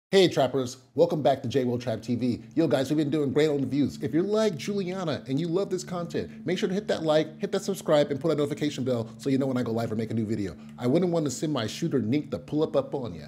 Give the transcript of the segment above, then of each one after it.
Hey trappers, welcome back to Will Trap TV. Yo guys, we've been doing great on the views. If you're like Juliana and you love this content, make sure to hit that like, hit that subscribe, and put that notification bell so you know when I go live or make a new video. I wouldn't want to send my shooter Nick to pull up on you.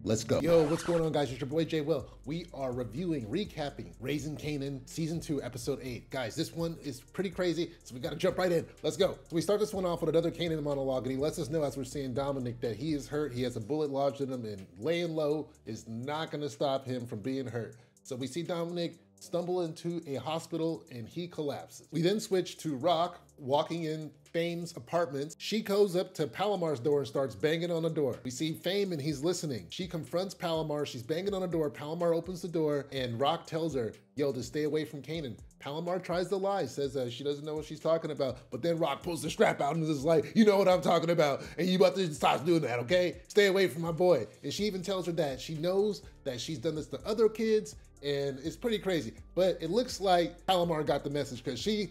Let's go. Yo, what's going on guys? It's your boy Will. We are reviewing, recapping Raq and Kanan Season 2, Episode 8. Guys, this one is pretty crazy, so we gotta jump right in. Let's go. So we start this one off with another Kanan monologue, and he lets us know as we're seeing Dominic that he is hurt, he has a bullet lodged in him, and laying low is not gonna stop him from being hurt. So we see Dominic stumble into a hospital and he collapses. We then switch to Raq walking in Fame's apartment. She goes up to Palomar's door and starts banging on the door. We see Fame and he's listening. She confronts Palomar, she's banging on the door. Palomar opens the door and Raq tells her, yo, to stay away from Kanan. Palomar tries to lie, says she doesn't know what she's talking about, but then Raq pulls the strap out and is like, you know what I'm talking about, and you about to stop doing that, okay? Stay away from my boy. And she even tells her that she knows that she's done this to other kids, and it's pretty crazy. But it looks like Palomar got the message because she,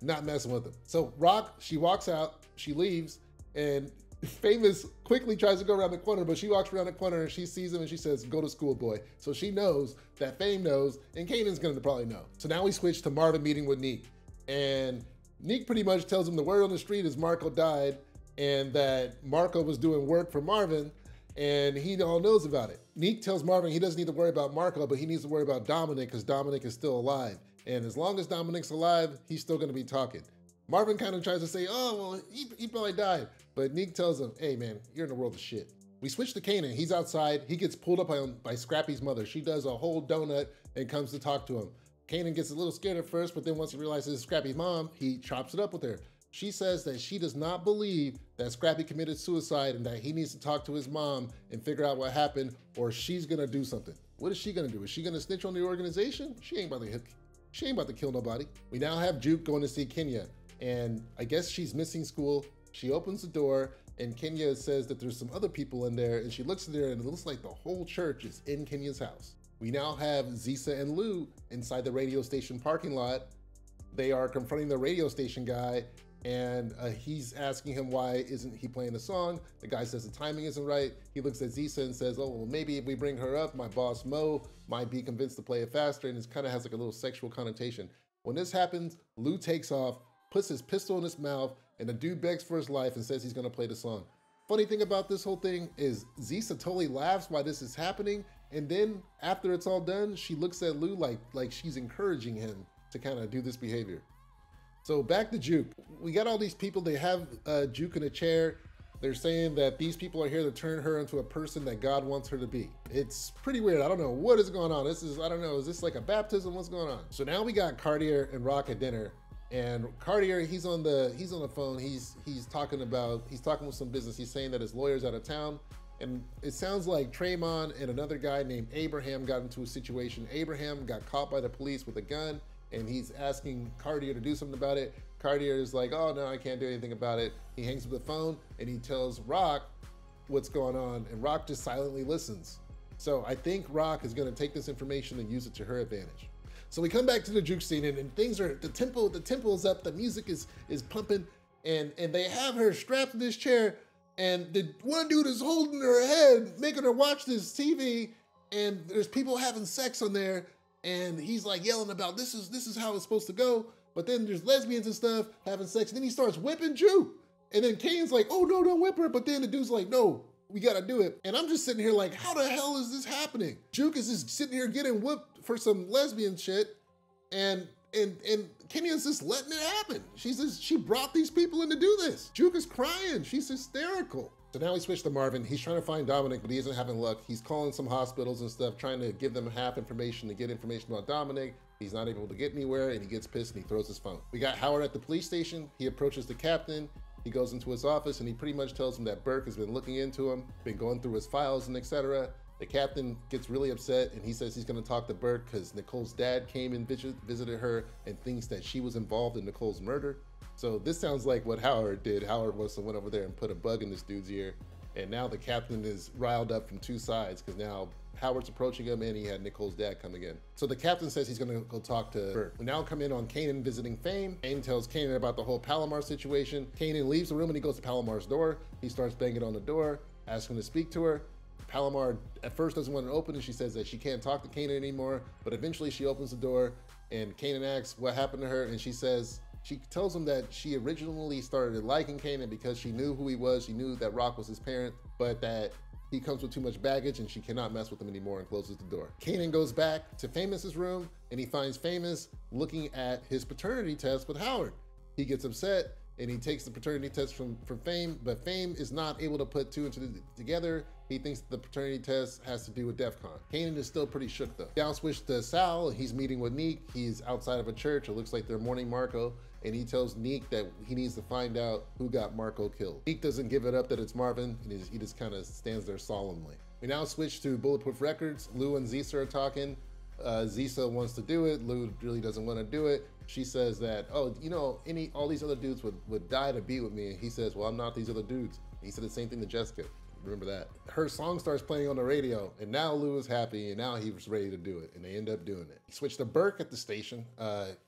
not messing with him. So Raq, she walks out, she leaves, and Famous quickly tries to go around the corner, but she walks around the corner and she sees him and she says, go to school, boy. So she knows that Fame knows, and Kanan's gonna probably know. So now we switch to Marvin meeting with Neek. And Neek pretty much tells him the word on the street is Marco died and that Marco was doing work for Marvin and he all knows about it. Neek tells Marvin he doesn't need to worry about Marco, but he needs to worry about Dominic because Dominic is still alive. And as long as Dominic's alive, he's still gonna be talking. Marvin kind of tries to say, oh, well, he probably died. But Neek tells him, hey man, you're in the world of shit. We switch to Kanan. He's outside. He gets pulled up by Scrappy's mother. She does a whole donut and comes to talk to him. Kanan gets a little scared at first, but then once he realizes it's Scrappy's mom, he chops it up with her. She says that she does not believe that Scrappy committed suicide and that he needs to talk to his mom and figure out what happened, or she's gonna do something. What is she gonna do? Is she gonna snitch on the organization? She ain't about to kill nobody. We now have Juke going to see Kenya, and I guess she's missing school. She opens the door and Kenya says that there's some other people in there, and she looks in there and it looks like the whole church is in Kenya's house. We now have Zisa and Lou inside the radio station parking lot. They are confronting the radio station guy and he's asking him why isn't he playing the song. The guy says the timing isn't right. He looks at Zisa and says, oh, well, maybe if we bring her up, my boss Mo might be convinced to play it faster, and it kind of has like a little sexual connotation. When this happens, Lou takes off, puts his pistol in his mouth, and the dude begs for his life and says he's gonna play the song. Funny thing about this whole thing is Zisa totally laughs while this is happening, and then after it's all done, she looks at Lou like she's encouraging him to kind of do this behavior. So back to Juke. We got all these people, they have Juke in a chair. They're saying that these people are here to turn her into a person that God wants her to be. It's pretty weird. I don't know what is going on. I don't know, is this like a baptism? What's going on? So now we got Cartier and Raq at dinner. And Cartier, he's on the phone. He's talking with some business. He's saying that his lawyer's out of town. And it sounds like Tremont and another guy named Abraham got into a situation. Abraham got caught by the police with a gun, and he's asking Cartier to do something about it. Cartier is like, oh no, I can't do anything about it. He hangs up the phone and he tells Raq what's going on, and Raq just silently listens. So I think Raq is gonna take this information and use it to her advantage. So we come back to the Juke scene, and things are, the tempo is up, the music is pumping, and they have her strapped to this chair, and the one dude is holding her head, making her watch this TV, and there's people having sex on there, and he's like yelling about this is how it's supposed to go, but then there's lesbians and stuff having sex, and then he starts whipping Juke, and then Kane's like, oh no, don't whip her, but then the dude's like, no, we gotta do it. And I'm just sitting here like, how the hell is this happening? Juke is just sitting here getting whooped for some lesbian shit, and Kenya's just letting it happen. She brought these people in to do this. Juke is crying, she's hysterical. So now we switch to Marvin. He's trying to find Dominic, but he isn't having luck. He's calling some hospitals and stuff, trying to give them half information to get information about Dominic. He's not able to get anywhere, and he gets pissed and he throws his phone. We got Howard at the police station. He approaches the captain. He goes into his office and he pretty much tells him that Burke has been looking into him, been going through his files and etc. The captain gets really upset and he says he's gonna talk to Burke because Nicole's dad came and visited her and thinks that she was involved in Nicole's murder. So this sounds like what Howard did. Howard went over there and put a bug in this dude's ear. And now the captain is riled up from two sides because now Howard's approaching him and he had Nicole's dad coming in. So the captain says he's gonna go talk to Burke. We now come in on Kanan visiting Fame. Fame tells Kanan about the whole Palomar situation. Kanan leaves the room and he goes to Palomar's door. He starts banging on the door, asking to speak to her. Palomar at first doesn't want to open and she says that she can't talk to Kanan anymore, but eventually she opens the door and Kanan asks what happened to her, and she tells him that she originally started liking Kanan because she knew who he was, she knew that Raq was his parent, but that he comes with too much baggage and she cannot mess with him anymore, and closes the door. Kanan goes back to Famous's room and he finds Famous looking at his paternity test with Howard. He gets upset and he takes the paternity test from Fame, but Fame is not able to put two and two together. He thinks the paternity test has to do with DEF CON. Kanan is still pretty shook though. Now switch to Sal. He's meeting with Neek. He's outside of a church. It looks like they're mourning Marco, and he tells Neek that he needs to find out who got Marco killed. Neek doesn't give it up that it's Marvin, and he just kind of stands there solemnly. We now switch to Bulletproof Records. Lou and Zisa are talking. Zisa wants to do it. Lou really doesn't want to do it. She says that, oh, you know, all these other dudes would die to be with me. And he says, well, I'm not these other dudes. He said the same thing to Jessica. Remember that. Her song starts playing on the radio, and now Lou is happy, and now he was ready to do it, and they end up doing it. He switched to Burke at the station.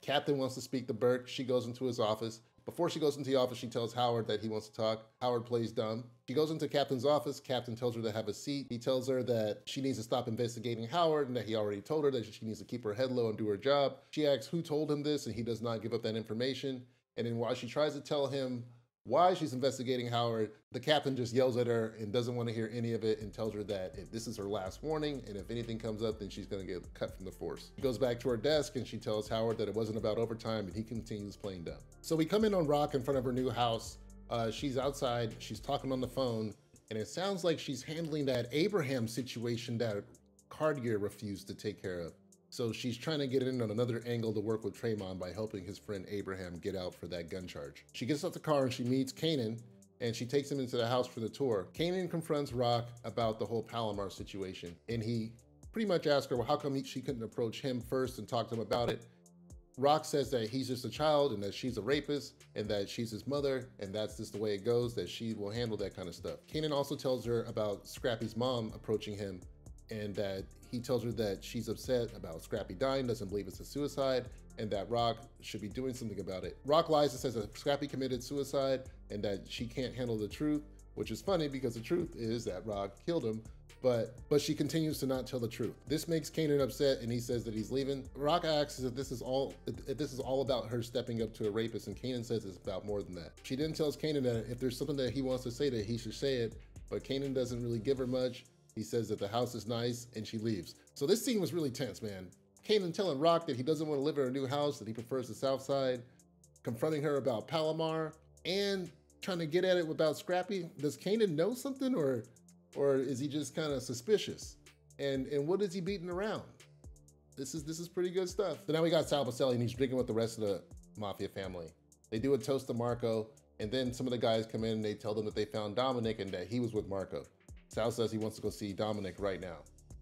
Captain wants to speak to Burke. She goes into his office. Before she goes into the office, she tells Howard that he wants to talk. Howard plays dumb. She goes into Captain's office. Captain tells her to have a seat. He tells her that she needs to stop investigating Howard and that he already told her that she needs to keep her head low and do her job. She asks who told him this, and he does not give up that information. And then while she tries to tell him why she's investigating Howard, the captain just yells at her and doesn't want to hear any of it and tells her that if this is her last warning and if anything comes up, then she's going to get cut from the force. She goes back to her desk and she tells Howard that it wasn't about overtime, and he continues playing dumb. So we come in on Raq in front of her new house. She's outside, she's talking on the phone, and it sounds like she's handling that Abraham situation that Cartier refused to take care of. So she's trying to get in on another angle to work with Tremont by helping his friend Abraham get out for that gun charge. She gets out the car and she meets Kanan, and she takes him into the house for the tour. Kanan confronts Raq about the whole Palomar situation, and he pretty much asks her, well, how come she couldn't approach him first and talk to him about it? Raq says that he's just a child and that she's a rapist and that she's his mother, and that's just the way it goes, that she will handle that kind of stuff. Kanan also tells her about Scrappy's mom approaching him, and that he tells her that she's upset about Scrappy dying, doesn't believe it's a suicide, and that Raq should be doing something about it. Raq lies and says that Scrappy committed suicide and that she can't handle the truth, which is funny because the truth is that Raq killed him, but she continues to not tell the truth. This makes Kanan upset, and he says that he's leaving. Raq asks if this is all about her stepping up to a rapist, and Kanan says it's about more than that. She then tells Kanan that if there's something that he wants to say, that he should say it, but Kanan doesn't really give her much. He says that the house is nice, and she leaves. So this scene was really tense, man. Kanan telling Raq that he doesn't want to live in a new house, that he prefers the South Side, confronting her about Palomar, and trying to get at it about Scrappy. Does Kanan know something, or is he just kind of suspicious? And what is he beating around? This is pretty good stuff. So now we got Sal Baselli, and he's drinking with the rest of the Mafia family. They do a toast to Marco, and then some of the guys come in and they tell them that they found Dominic and that he was with Marco. Sal says he wants to go see Dominic right now.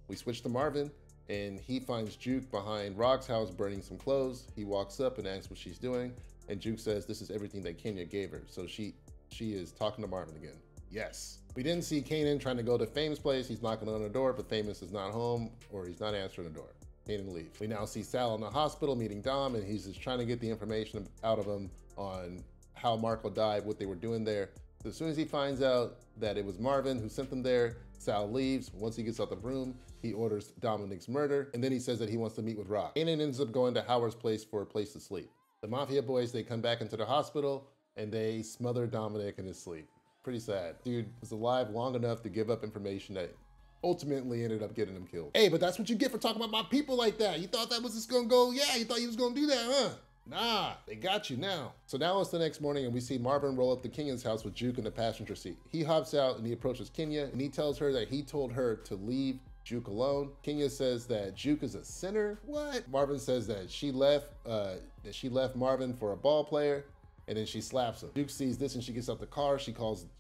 We switch to Marvin, and he finds Juke behind Raq's house burning some clothes. He walks up and asks what she's doing, and Juke says this is everything that Kenya gave her. So she is talking to Marvin again. Yes. We didn't see Kanan trying to go to Famous' place. He's knocking on the door, but Famous is not home, or he's not answering the door. Kanan leaves. We now see Sal in the hospital meeting Dom, and he's just trying to get the information out of him on how Marco died, what they were doing there. So as soon as he finds out that it was Marvin who sent them there, Sal leaves. Once he gets out the room, he orders Dominic's murder, and then he says that he wants to meet with Raq. Kanan ends up going to Howard's place for a place to sleep. The Mafia boys, they come back into the hospital, and they smother Dominic in his sleep. Pretty sad. Dude was alive long enough to give up information that ultimately ended up getting him killed. Hey, but that's what you get for talking about my people like that. You thought that was just gonna go, yeah, you thought you was gonna do that, huh? Nah, they got you now. So now it's the next morning, and we see Marvin roll up to Kenya's house with Juke in the passenger seat. He hops out and he approaches Kenya, and he tells her that he told her to leave Juke alone. Kenya says that Juke is a sinner. What? Marvin says that she left Marvin for a ball player, and then she slaps him. Juke sees this and she gets out the car. She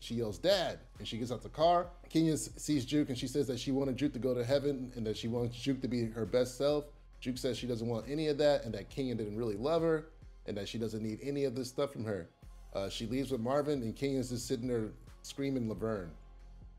yells, "Dad!" And she gets out the car. Kenya sees Juke and she says that she wanted Juke to go to heaven and that she wants Juke to be her best self. Juke says she doesn't want any of that and that Kenya didn't really love her and that she doesn't need any of this stuff from her. She leaves with Marvin, and Kenya's just sitting there screaming Laverne.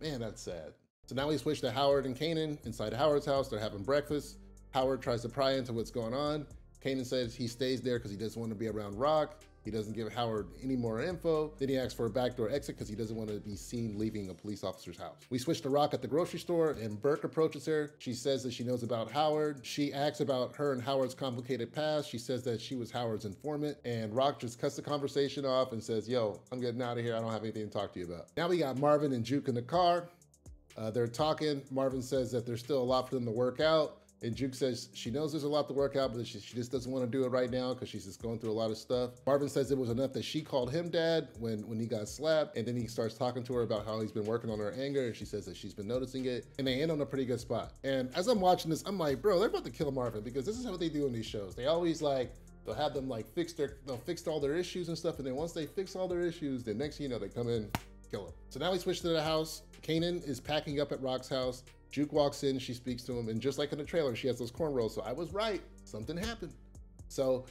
Man, that's sad. So now we switch to Howard and Kanan inside Howard's house. They're having breakfast. Howard tries to pry into what's going on. Kanan says he stays there because he doesn't want to be around Raq. He doesn't give Howard any more info. Then he asks for a backdoor exit because he doesn't want to be seen leaving a police officer's house. We switch to Raq at the grocery store, and Burke approaches her. She says that she knows about Howard. She asks about her and Howard's complicated past. She says that she was Howard's informant, and Raq just cuts the conversation off and says, yo, I'm getting out of here. I don't have anything to talk to you about. Now we got Marvin and Juke in the car. They're talking. Marvin says that there's still a lot for them to work out. And Juke says she knows there's a lot to work out, but she just doesn't want to do it right now because she's just going through a lot of stuff. Marvin says it was enough that she called him dad when he got slapped. And then he starts talking to her about how he's been working on her anger. And she says that she's been noticing it. And they end on a pretty good spot. And as I'm watching this, I'm like, bro, they're about to kill Marvin, because this is what they do in these shows. They always they'll have them they'll fix all their issues and stuff. And then once they fix all their issues, then next thing you know, they come in, kill him. So now we switch to the house. Kanan is packing up at Raq's house. Juke walks in, she speaks to him, and just like in the trailer, she has those cornrows. So I was right, something happened. So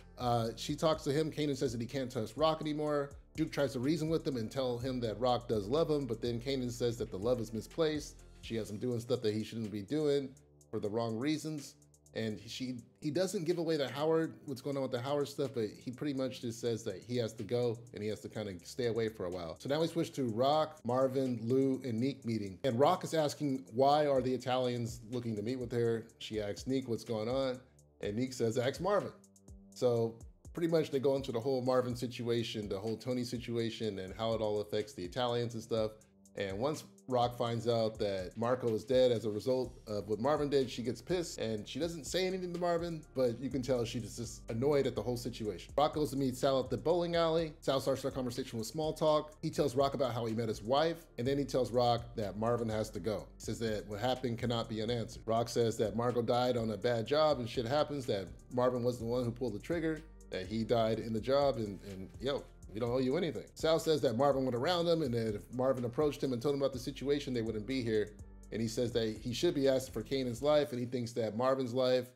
she talks to him. Kanan says that he can't trust Raq anymore. Juke tries to reason with him and tell him that Raq does love him, but then Kanan says that the love is misplaced. She has him doing stuff that he shouldn't be doing for the wrong reasons. And he doesn't give away what's going on with the Howard stuff, but he pretty much just says that he has to go and he has to kind of stay away for a while. So now we switch to Raq, Marvin, Lou, and Neek meeting. And Raq is asking, why are the Italians looking to meet with her? She asks Neek what's going on, and Neek says, ask Marvin. So pretty much they go into the whole Marvin situation, the whole Tony situation, and how it all affects the Italians and stuff. And once Raq finds out that Marco is dead as a result of what Marvin did, she gets pissed, and she doesn't say anything to Marvin, but you can tell she's just annoyed at the whole situation. Raq goes to meet Sal at the bowling alley. Sal starts their conversation with small talk. He tells Raq about how he met his wife, and then he tells Raq that Marvin has to go. He says that what happened cannot be unanswered. Raq says that Marco died on a bad job and shit happens, that Marvin was the one who pulled the trigger, that he died in the job, and yo, we don't owe you anything. Sal says that Marvin went around him, and that if Marvin approached him and told him about the situation, they wouldn't be here. And he says that he should be asking for Kanan's life, and he thinks that Marvin's life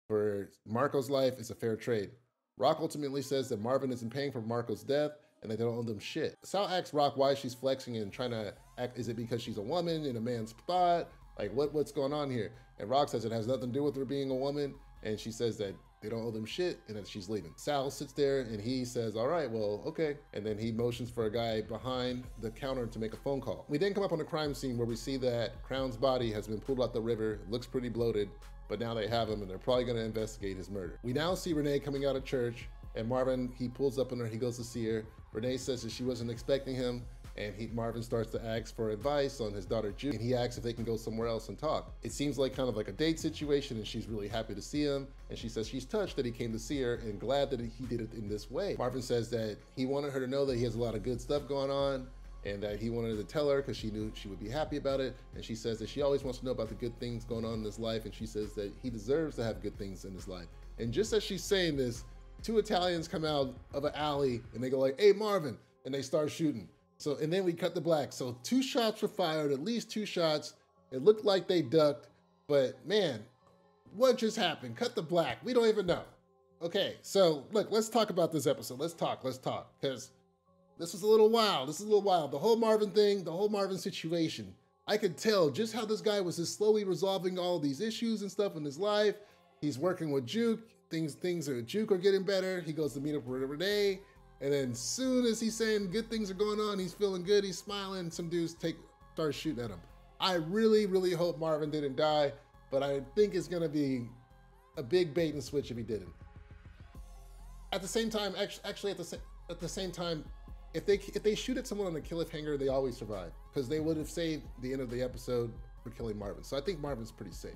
for Marco's life is a fair trade. Raq ultimately says that Marvin isn't paying for Marco's death and that they don't owe them shit. Sal asks Raq why she's flexing and trying to act. Is it because she's a woman in a man's spot? Like what's going on here? And Raq says it has nothing to do with her being a woman, and she says that they don't owe them shit, and that she's leaving. Sal sits there and he says, all right, well, okay. And then he motions for a guy behind the counter to make a phone call. We then come up on a crime scene where we see that Crown's body has been pulled out the river. It looks pretty bloated, but now they have him and they're probably gonna investigate his murder. We now see Renee coming out of church, and Marvin, he pulls up on her, he goes to see her. Renee says that she wasn't expecting him, and Marvin starts to ask for advice on his daughter Juke, and he asks if they can go somewhere else and talk. It seems like kind of like a date situation, and she's really happy to see him, and she says she's touched that he came to see her and glad that he did it in this way. Marvin says that he wanted her to know that he has a lot of good stuff going on, and that he wanted to tell her because she knew she would be happy about it. And she says that she always wants to know about the good things going on in his life, and she says that he deserves to have good things in his life. And just as she's saying this, two Italians come out of an alley and they go like, hey, Marvin, and they start shooting. So, and then we cut the black. So 2 shots were fired, at least 2 shots. It looked like they ducked, but man, what just happened? Cut the black, we don't even know. Okay, so look, let's talk about this episode. Let's talk, because this was a little wild. The whole Marvin thing, the whole Marvin situation. I could tell just how this guy was just slowly resolving all these issues and stuff in his life. He's working with Juke. Things are Juke are getting better. He goes to meet up with Renee. And then soon as he's saying good things are going on, he's feeling good, he's smiling, some dudes start shooting at him. I really, really hope Marvin didn't die, but I think it's gonna be a big bait and switch if he didn't. At the same time, actually at the same time, if they shoot at someone on a cliffhanger, they always survive, because they would have saved the end of the episode for killing Marvin. So I think Marvin's pretty safe.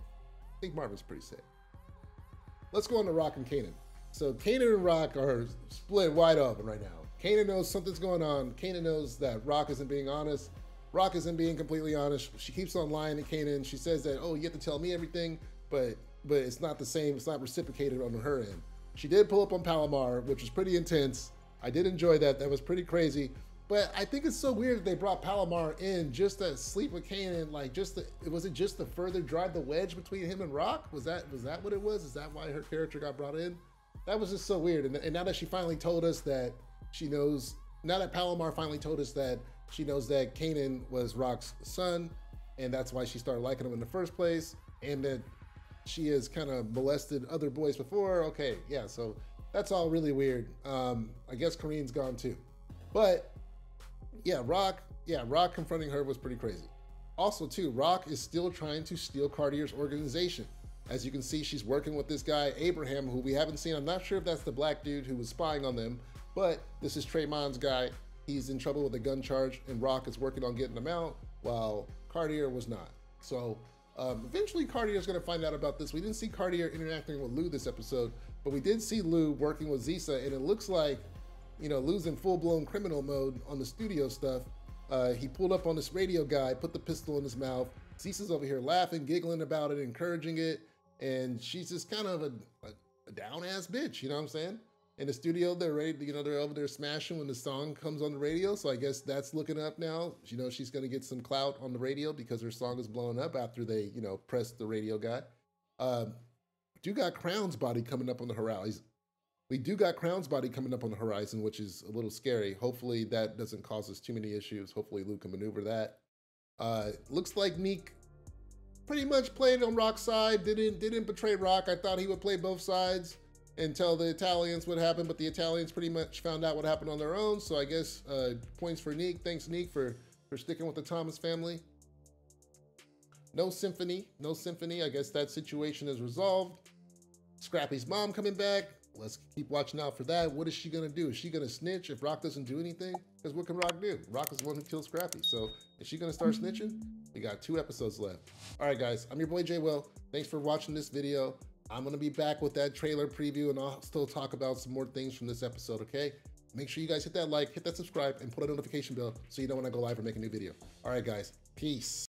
Let's go on to Raq and Kanan. So Kanan and Raq are split wide open right now. Kanan knows something's going on. Kanan knows that Raq isn't being honest. Raq isn't being completely honest. She keeps on lying to Kanan. She says that, oh, you have to tell me everything, but it's not the same. It's not reciprocated on her end. She did pull up on Palomar, which was pretty intense. I did enjoy that. That was pretty crazy. But I think it's so weird that they brought Palomar in just to sleep with Kanan, like was it just to further drive the wedge between him and Raq? Was that what it was? Is that why her character got brought in? That was just so weird. And now that she finally told us that she knows, now that Palomar finally told us that she knows that Kanan was Raq's son, and that's why she started liking him in the first place, and that she has kind of molested other boys before. Okay, yeah, so that's all really weird. I guess Kareem's gone too. But yeah, Raq confronting her was pretty crazy. Also too, Raq is still trying to steal Cartier's organization. As you can see, she's working with this guy, Abraham, who we haven't seen. I'm not sure if that's the black dude who was spying on them, but this is Traymon's guy. He's in trouble with a gun charge, and Raq is working on getting him out, while Cartier was not. So eventually Cartier's gonna find out about this. We didn't see Cartier interacting with Lou this episode, but we did see Lou working with Zisa, and it looks like, you know, Lou's in full-blown criminal mode on the studio stuff. He pulled up on this radio guy, put the pistol in his mouth. Zisa's over here laughing, giggling about it, encouraging it. And she's just kind of a down-ass bitch, you know what I'm saying? In the studio, they're ready to, you know, they're over there smashing when the song comes on the radio. So I guess that's looking up now. You know, she's going to get some clout on the radio because her song is blowing up after they, you know, pressed the radio guy. Do got Crown's body coming up on the horizon. We do got Crown's body coming up on the horizon, which is a little scary. Hopefully that doesn't cause us too many issues. Hopefully Luke can maneuver that. Looks like Neek pretty much played on Raq's side, didn't betray Raq. I thought he would play both sides until the Italians would happen, but the Italians pretty much found out what happened on their own. So I guess points for Neek. Thanks, Neek, for sticking with the Thomas family. No symphony. I guess that situation is resolved. Scrappy's mom coming back. Let's keep watching out for that. What is she gonna do? Is she gonna snitch if Raq doesn't do anything? Because what can Raq do? Raq is the one who killed Scrappy. So is she gonna start snitching? We got 2 episodes left. All right, guys, I'm your boy Jay Will. Thanks for watching this video. I'm gonna be back with that trailer preview, and I'll still talk about some more things from this episode, okay? Make sure you guys hit that like, hit that subscribe, and put a notification bell so you know when I go live or make a new video. All right, guys, peace.